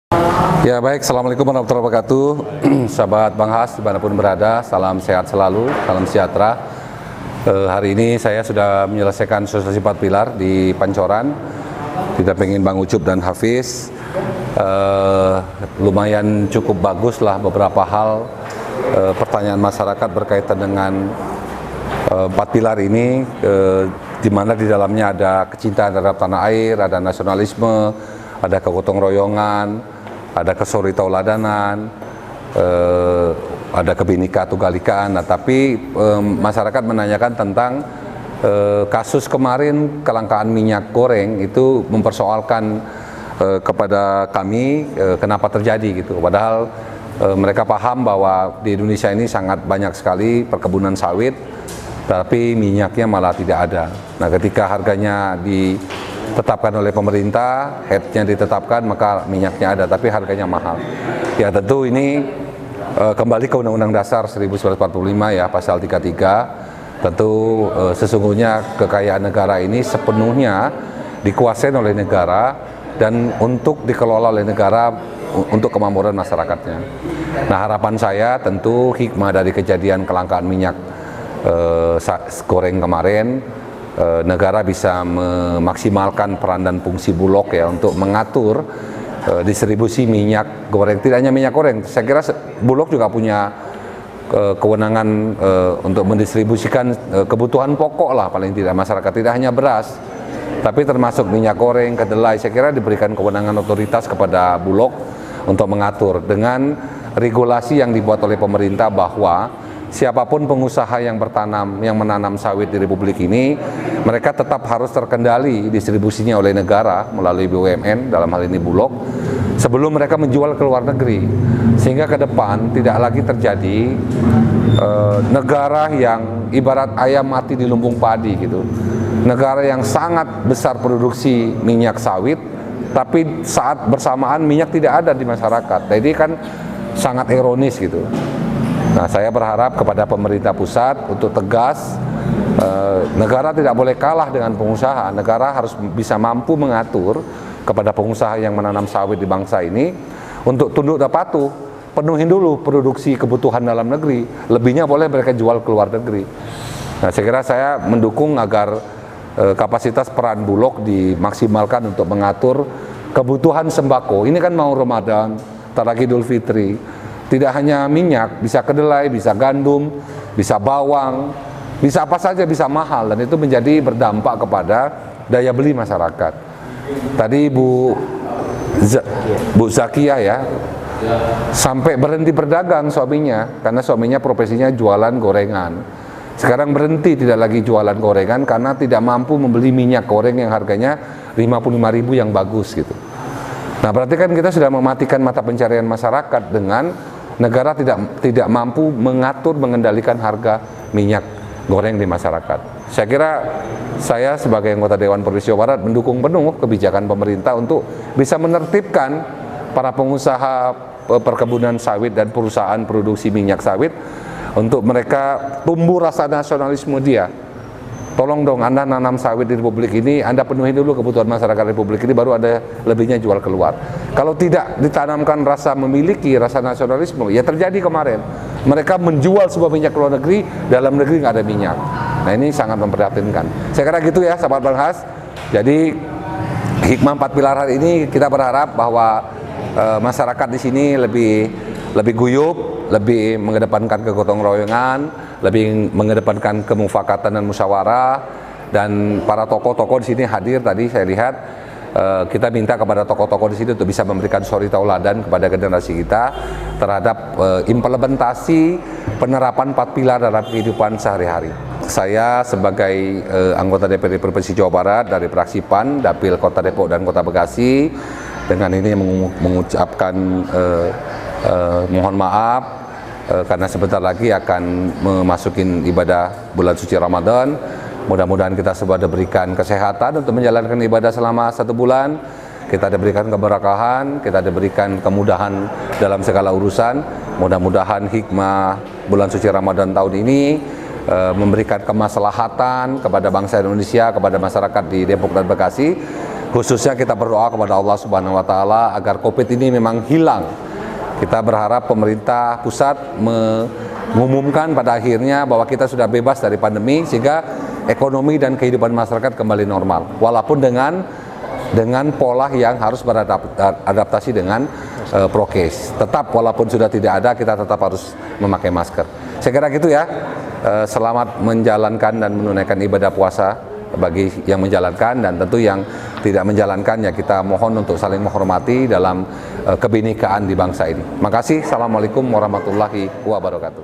Ya baik, Assalamualaikum warahmatullahi wabarakatuh. Sahabat Bang Has dimanapun berada, salam sehat selalu, salam sejahtera. Hari ini saya sudah menyelesaikan sosialisasi 4 pilar di Pancoran, didampingin Bang Ucup dan Hafiz. Lumayan cukup bagus lah beberapa hal pertanyaan masyarakat berkaitan dengan 4 pilar ini, di mana di dalamnya ada kecintaan terhadap tanah air, ada nasionalisme, ada kegotong royongan, ada kesori tauladanan, ada kebinika tunggal-ikaan. Nah, tapi masyarakat menanyakan tentang kasus kemarin kelangkaan minyak goreng itu mempersoalkan kepada kami kenapa terjadi gitu. Padahal mereka paham bahwa di Indonesia ini sangat banyak sekali perkebunan sawit, tapi minyaknya malah tidak ada. Nah, ketika harganya ditetapkan oleh pemerintah, headnya ditetapkan, maka minyaknya ada, tapi harganya mahal. Ya tentu ini kembali ke Undang-Undang Dasar 1945 ya, pasal 33. Tentu sesungguhnya kekayaan negara ini sepenuhnya dikuasai oleh negara dan untuk dikelola oleh negara untuk kemakmuran masyarakatnya. Nah, harapan saya tentu hikmah dari kejadian kelangkaan minyak goreng kemarin, negara bisa memaksimalkan peran dan fungsi Bulog ya untuk mengatur distribusi minyak goreng. Tidak hanya minyak goreng, saya kira Bulog juga punya kewenangan untuk mendistribusikan kebutuhan pokok lah paling tidak masyarakat, tidak hanya beras, tapi termasuk minyak goreng, kedelai. Saya kira diberikan kewenangan otoritas kepada Bulog untuk mengatur dengan regulasi yang dibuat oleh pemerintah bahwa siapapun pengusaha yang menanam sawit di Republik ini, mereka tetap harus terkendali distribusinya oleh negara melalui BUMN, dalam hal ini Bulog, sebelum mereka menjual ke luar negeri. Sehingga ke depan tidak lagi terjadi negara yang ibarat ayam mati di lumbung padi gitu. Negara yang sangat besar produksi minyak sawit, tapi saat bersamaan minyak tidak ada di masyarakat. Jadi kan sangat ironis gitu. Nah, saya berharap kepada pemerintah pusat untuk tegas, negara tidak boleh kalah dengan pengusaha. Negara harus bisa mampu mengatur kepada pengusaha yang menanam sawit di bangsa ini untuk tunduk dan patuh, penuhin dulu produksi kebutuhan dalam negeri, lebihnya boleh mereka jual ke luar negeri. Nah, saya kira saya mendukung agar kapasitas peran Bulog dimaksimalkan untuk mengatur kebutuhan sembako. Ini kan mau Ramadan, tak lagi Idul Fitri. Tidak hanya minyak, bisa kedelai, bisa gandum, bisa bawang, bisa apa saja, bisa mahal, dan itu menjadi berdampak kepada daya beli masyarakat. Tadi Bu Zakia ya, sampai berhenti berdagang suaminya, karena suaminya profesinya jualan gorengan. Sekarang berhenti, tidak lagi jualan gorengan karena tidak mampu membeli minyak goreng yang harganya 55.000 yang bagus gitu. Nah, berarti kan kita sudah mematikan mata pencarian masyarakat dengan negara tidak mampu mengatur, mengendalikan harga minyak goreng di masyarakat. Saya kira saya sebagai anggota Dewan Provinsi Jawa Barat mendukung penuh kebijakan pemerintah untuk bisa menertibkan para pengusaha perkebunan sawit dan perusahaan produksi minyak sawit untuk mereka tumbuh rasa nasionalisme dia. Tolong dong, Anda nanam sawit di Republik ini, Anda penuhi dulu kebutuhan masyarakat Republik ini, baru ada lebihnya jual keluar. Kalau tidak ditanamkan rasa memiliki, rasa nasionalisme, ya terjadi kemarin. Mereka menjual sebuah minyak ke luar negeri, dalam negeri nggak ada minyak. Nah, ini sangat memprihatinkan. Saya kira gitu ya, sahabat Bang Has. Jadi hikmah 4 pilar hari ini kita berharap bahwa masyarakat di sini lebih guyup, lebih mengedepankan kegotong royongan, lebih mengedepankan kemufakatan dan musyawarah, dan para tokoh-tokoh di sini hadir tadi saya lihat. Kita minta kepada tokoh-tokoh di sini untuk bisa memberikan suri tauladan kepada generasi kita terhadap implementasi penerapan 4 pilar dalam kehidupan sehari-hari. Saya sebagai anggota DPRD Provinsi Jawa Barat dari fraksi PAN, Dapil Kota Depok dan Kota Bekasi, dengan ini mengucapkan mohon maaf karena sebentar lagi akan memasukin ibadah bulan suci Ramadan. Mudah-mudahan kita semua diberikan kesehatan untuk menjalankan ibadah selama 1 bulan. Kita diberikan keberkahan, kita diberikan kemudahan dalam segala urusan. Mudah-mudahan hikmah bulan suci Ramadan tahun ini memberikan kemaslahatan kepada bangsa Indonesia, kepada masyarakat di Depok dan Bekasi, Khususnya kita berdoa kepada Allah Subhanahu wa taala agar Covid ini memang hilang. Kita berharap pemerintah pusat mengumumkan pada akhirnya bahwa kita sudah bebas dari pandemi sehingga ekonomi dan kehidupan masyarakat kembali normal. Walaupun dengan pola yang harus beradaptasi dengan prokes. Tetap walaupun sudah tidak ada, kita tetap harus memakai masker. Saya kira gitu ya. Selamat menjalankan dan menunaikan ibadah puasa bagi yang menjalankan, dan tentu yang tidak menjalankan ya kita mohon untuk saling menghormati dalam kebinekaan di bangsa ini. Makasih. Assalamualaikum warahmatullahi wabarakatuh.